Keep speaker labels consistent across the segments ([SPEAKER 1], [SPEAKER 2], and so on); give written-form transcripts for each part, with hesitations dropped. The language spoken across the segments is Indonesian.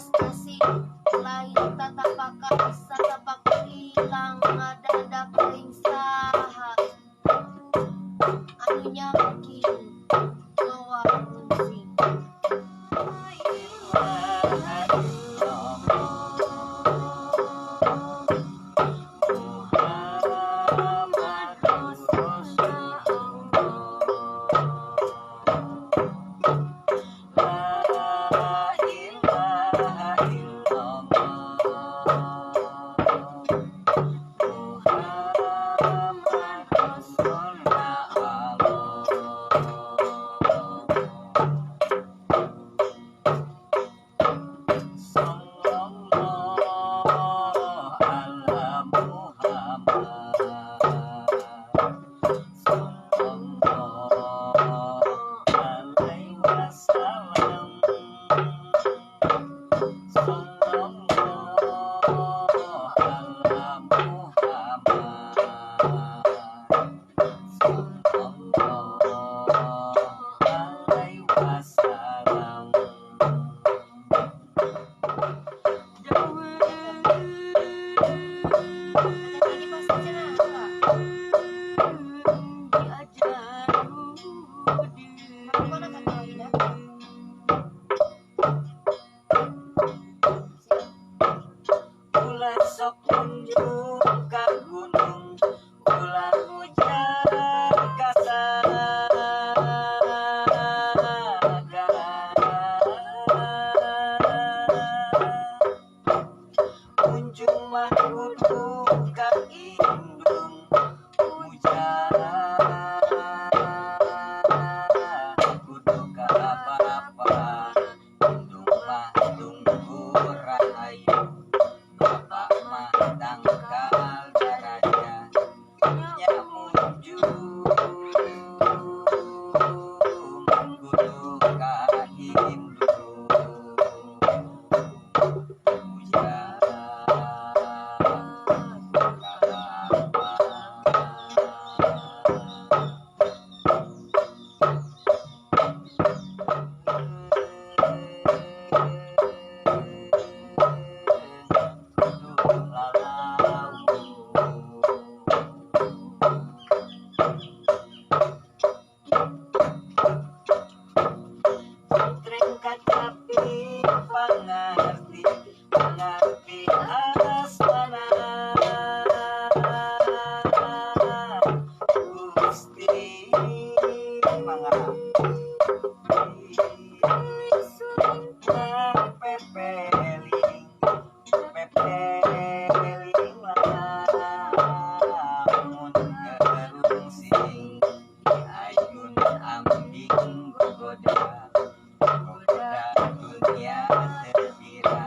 [SPEAKER 1] prestasi lain tata pakai satapak hilang ada paling saha anunya mungkin bawa pusing.
[SPEAKER 2] Sok kunjung ka gunung ulah hujan kunjung mah kudu ka indung hujan kudu ka apa-apa indung mah tunggu rahayu bapak mah tangkal daraja nya muju kudu ka hindu hujan tapi pengerti asmana Gusti mangga pepeling lamun gerung sing ayun ambing gogoda dunia terkira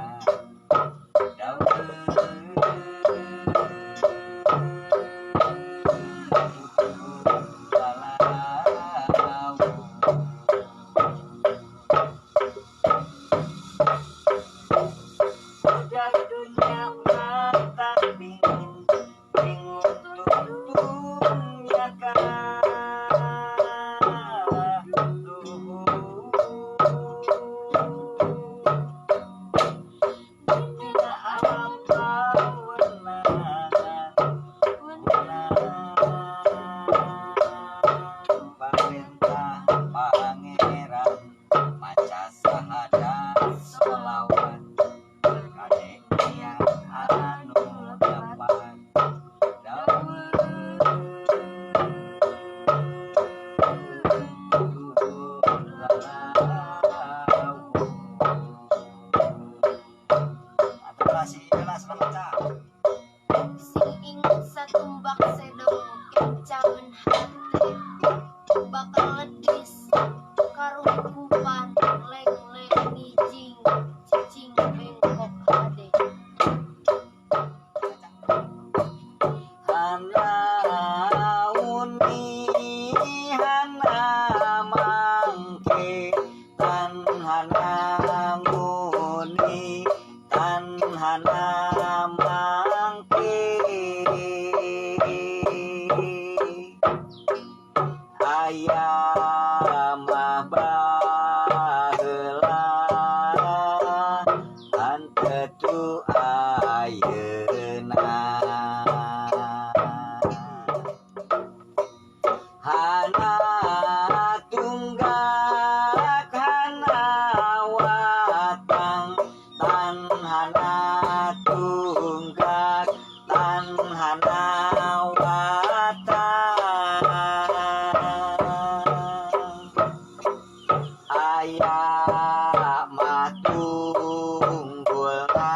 [SPEAKER 2] unggulna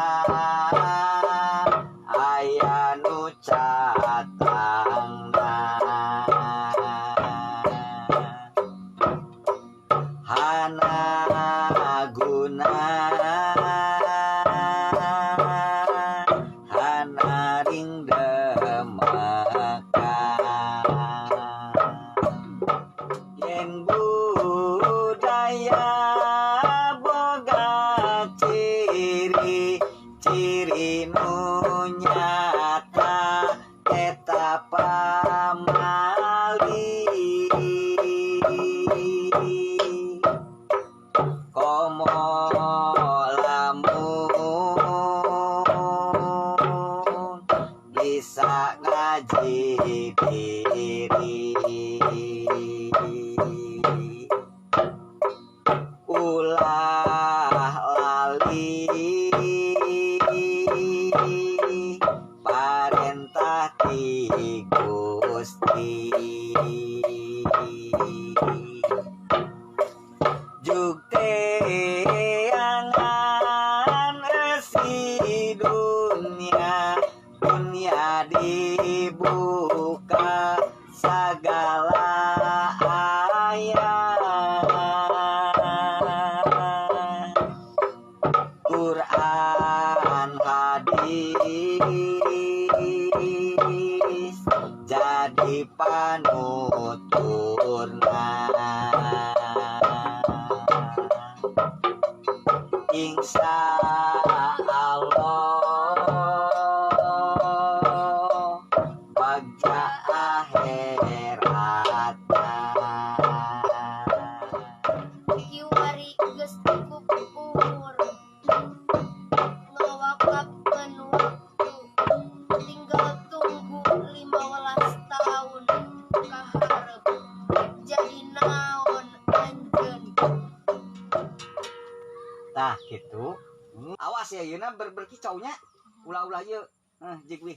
[SPEAKER 2] aya nu catangna hana guna hana ring demakan yen budaya boga ciri-ciri nu nyata eta pamali komo lamun bisa ngaji diri ulah lali parentah ti Gusti jugte angan esi dunia dibuka segala ayat Quran hadis jadi panuturna insya Allah bagja akhirat
[SPEAKER 1] Kiwari geus dikupur ngawakapkeun waktu tinggal tunggu 15 tahun kaharep jadi naon anjeun.
[SPEAKER 2] tah gitu awas ya yeuna berkicaunya ulah-ulah ye jigwi